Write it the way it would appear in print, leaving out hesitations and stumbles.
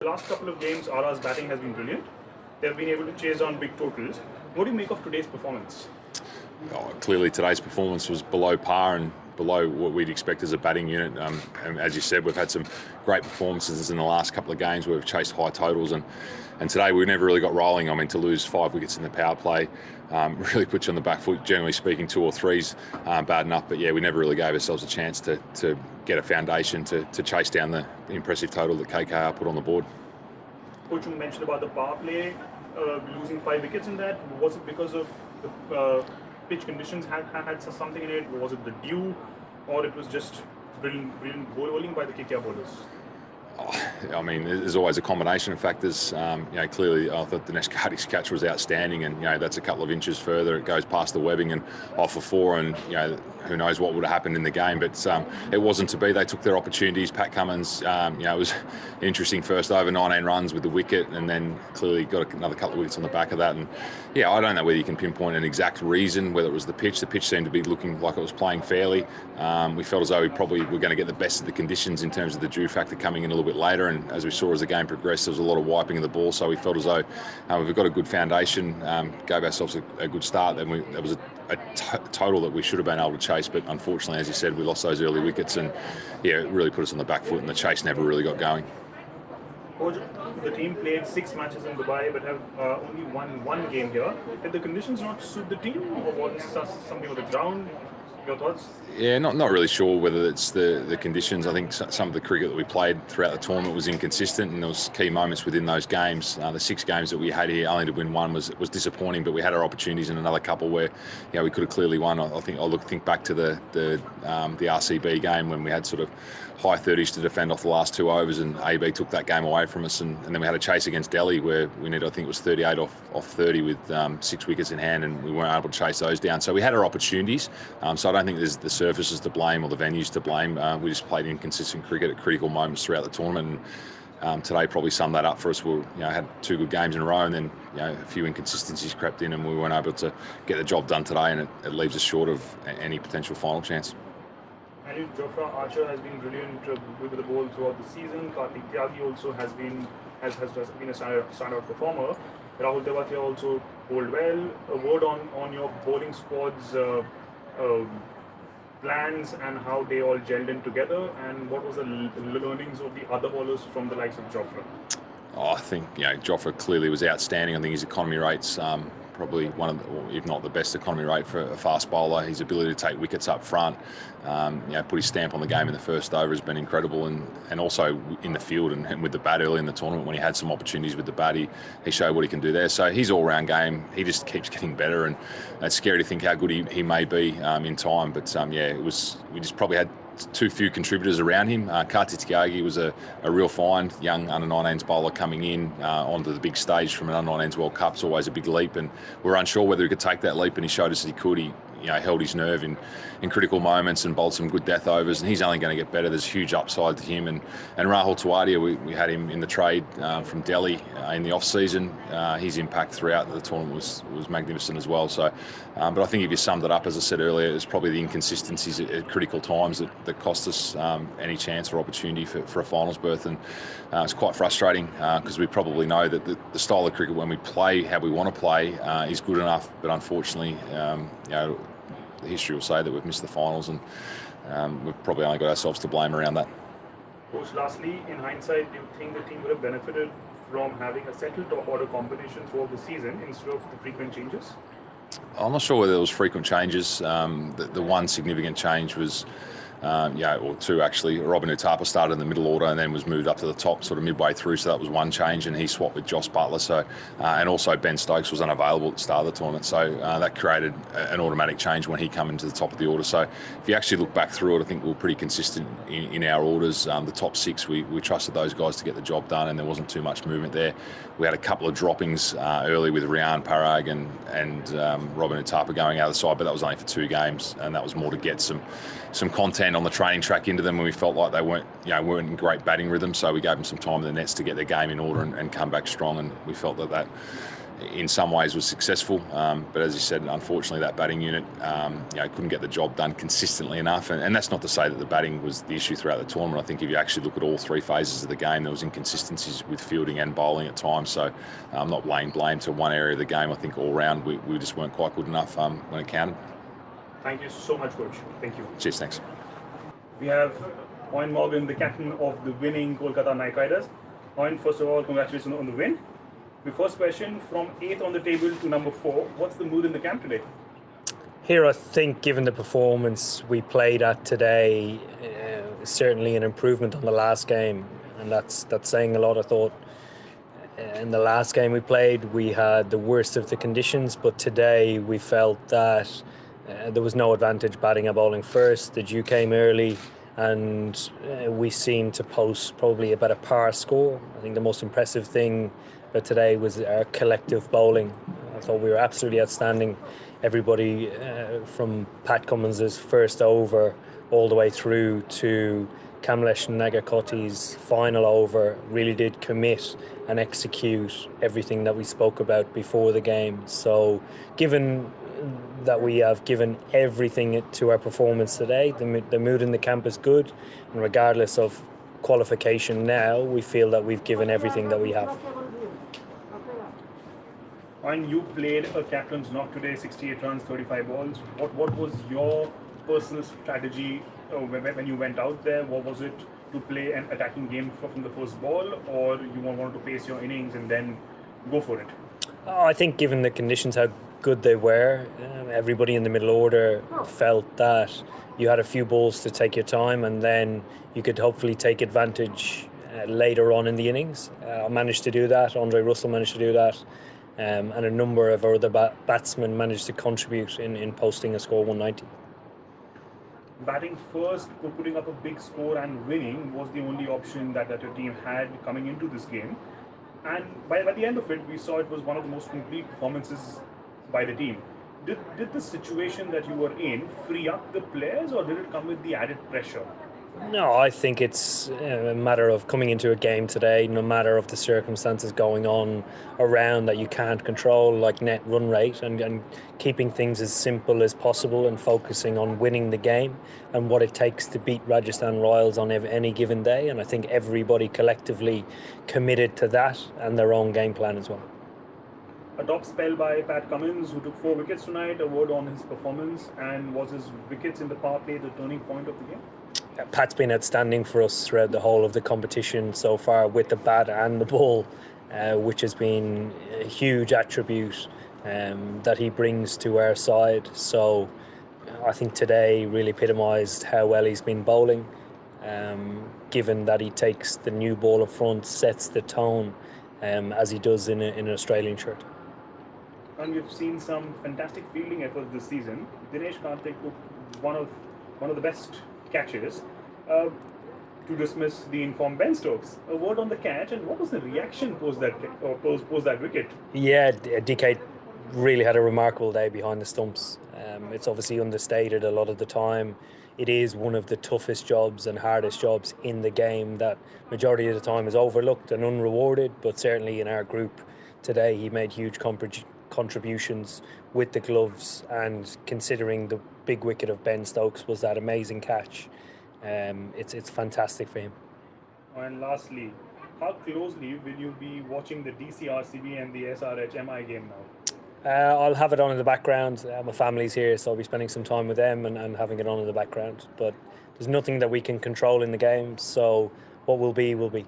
the last couple of games, Ara's batting has been brilliant. They've been able to chase on big totals. What do you make of today's performance? Clearly today's performance was below par and below what we'd expect as a batting unit. And as you said, we've had some great performances in the last couple of games where we've chased high totals, and today we never really got rolling. I mean, to lose 5 wickets in the power play really puts you on the back foot. Generally speaking, 2 or 3's bad enough, but yeah, we never really gave ourselves a chance to get a foundation to chase down the impressive total that KKR put on the board. Coach, you mentioned about the power play, losing 5 wickets in that. Was it because of the pitch conditions had something in it? Was it the dew, or it was just brilliant bowling by the KKR bowlers? I mean, there's always a combination of factors. Clearly, I thought the Neshkati's catch was outstanding, and that's a couple of inches further. It goes past the webbing and off for 4, and who knows what would have happened in the game. But it wasn't to be. They took their opportunities. Pat Cummins, it was interesting first over, 19 runs with the wicket, and then clearly got another couple of wickets on the back of that. And I don't know whether you can pinpoint an exact reason, whether it was the pitch. The pitch seemed to be looking like it was playing fairly. We felt as though we probably were going to get the best of the conditions in terms of the dew factor coming in a little bit later, and as we saw as the game progressed, there was a lot of wiping of the ball, so we felt as though we've got a good foundation, gave ourselves a good start, and there was a total that we should have been able to chase, but unfortunately, as you said, we lost those early wickets, and it really put us on the back foot, and the chase never really got going. Coach, the team played 6 matches in Dubai but have only won 1 game here. Did the conditions not suit the team, or was it something with the ground? Your thoughts? Yeah, not really sure whether it's the conditions. I think some of the cricket that we played throughout the tournament was inconsistent, and there was key moments within those games. The 6 games that we had here, only to win 1 was disappointing, but we had our opportunities in another couple where we could have clearly won. I think I'll think back to the RCB game when we had sort of high 30s to defend off the last 2 overs, and AB took that game away from us, and then we had a chase against Delhi where we needed, I think it was 38 off 30 with 6 wickets in hand, and we weren't able to chase those down. So we had our opportunities. So I don't think there's the surfaces to blame or the venues to blame. We just played inconsistent cricket at critical moments throughout the tournament, and today probably summed that up for us. We had 2 good games in a row, and then a few inconsistencies crept in, and we weren't able to get the job done today, and it leaves us short of any potential final chance. And Jofra Archer has been brilliant with the ball throughout the season. Kartik Tyagi also has been a standout performer. Rahul Tewatia also bowled well. A word on your bowling squad's plans and how they all gelled in together, and what was the learnings of the other bowlers from the likes of Jofra? I think Jofra clearly was outstanding. I think his economy rates probably one of the, if not the best economy rate for a fast bowler. His ability to take wickets up front, put his stamp on the game in the first over has been incredible, and also in the field and with the bat early in the tournament when he had some opportunities with the bat, he showed what he can do there. So his all-round game, he just keeps getting better, and it's scary to think how good he may be in time. But we just probably had too few contributors around him. Kartik Tyagi was a real find, young under-19s bowler coming in onto the big stage from an under-19s World Cup. It's always a big leap, and we're unsure whether he could take that leap, and he showed us that he could. He held his nerve in critical moments and bowled some good death overs, and he's only going to get better. There's huge upside to him. And Rahul Tewatia, we had him in the trade from Delhi in the off-season. His impact throughout the tournament was magnificent as well. So, but I think if you summed it up, as I said earlier, it's probably the inconsistencies at critical times that cost us any chance or opportunity for a finals berth. And it's quite frustrating because we probably know that the style of cricket when we play how we want to play is good enough, but unfortunately, the history will say that we've missed the finals, and we've probably only got ourselves to blame around that. Coach, lastly, in hindsight, do you think the team would have benefited from having a settled top order combination throughout the season instead of the frequent changes? I'm not sure whether there was frequent changes. The one significant change was, or 2 actually. Robin Uthappa started in the middle order and then was moved up to the top sort of midway through, so that was one change, and he swapped with Josh Butler. So, and also Ben Stokes was unavailable at the start of the tournament, so that created an automatic change when he came into the top of the order. So if you actually look back through it, I think we were pretty consistent in our orders. The top 6, we trusted those guys to get the job done, and there wasn't too much movement there. We had a couple of droppings early with Rian Parag and Robin Uthappa going out of the side, but that was only for 2 games, and that was more to get some content on the training track into them when we felt like they weren't in great batting rhythm. So we gave them some time in the nets to get their game in order and come back strong, and we felt that in some ways was successful, but as you said, unfortunately that batting unit couldn't get the job done consistently enough, and that's not to say that the batting was the issue throughout the tournament. I think if you actually look at all three phases of the game, there was inconsistencies with fielding and bowling at times, so I'm not laying blame to one area of the game. I think all round we just weren't quite good enough when it counted. Thank you so much, Coach. Thank you. Cheers, thanks. We have Eoin Morgan, the captain of the winning Kolkata Knight Riders. Eoin, first of all, congratulations on the win. The first question, from 8th on the table to number 4, what's the mood in the camp today? Here, I think, given the performance we played at today, certainly an improvement on the last game, and that's saying a lot. I thought in the last game we played, we had the worst of the conditions, but today we felt that there was no advantage batting and bowling first. The dew came early, and we seemed to post probably about a par score. I think the most impressive thing about today was our collective bowling. I thought we were absolutely outstanding. Everybody from Pat Cummins' first over all the way through to Kamlesh Nagakoti's final over really did commit and execute everything that we spoke about before the game. So given that we have given everything to our performance today, the mood in the camp is good, and regardless of qualification now, we feel that we've given everything that we have. And you played a captain's knock today, 68 runs, 35 balls. What was your personal strategy when you went out there? What was it, to play an attacking game from the first ball, or you wanted to pace your innings and then go for it? I think given the conditions, how good they were, everybody in the middle order felt that you had a few balls to take your time, and then you could hopefully take advantage later on in the innings. I managed to do that. Andre Russell managed to do that. And a number of our other batsmen managed to contribute in posting a score 190. Batting first, putting up a big score and winning was the only option that your team had coming into this game. And by the end of it, we saw it was one of the most complete performances by the team. Did the situation that you were in free up the players, or did it come with the added pressure? No, I think it's a matter of coming into a game today, no matter of the circumstances going on around that you can't control, like net run rate, and keeping things as simple as possible and focusing on winning the game and what it takes to beat Rajasthan Royals on any given day. And I think everybody collectively committed to that and their own game plan as well. A top spell by Pat Cummins, who took 4 wickets tonight. A word on his performance, and was his wickets in the power play the turning point of the game? Pat's been outstanding for us throughout the whole of the competition so far with the bat and the ball, which has been a huge attribute that he brings to our side. So I think today really epitomised how well he's been bowling, given that he takes the new ball up front, sets the tone as he does in an Australian shirt. And we've seen some fantastic fielding efforts this season. Dinesh Karthik took one of the best catches to dismiss the informed Ben Stokes. A word on the catch, and what was the reaction post that wicket? Yeah, DK really had a remarkable day behind the stumps. It's obviously understated a lot of the time. It is one of the toughest jobs and hardest jobs in the game that majority of the time is overlooked and unrewarded, but certainly in our group today he made huge contributions with the gloves, and considering the big wicket of Ben Stokes was that amazing catch, it's fantastic for him. And lastly, how closely will you be watching the DCRCB and the SRH-MI game now? I'll have it on in the background. My family's here, so I'll be spending some time with them and having it on in the background. But there's nothing that we can control in the game, so what will be, will be.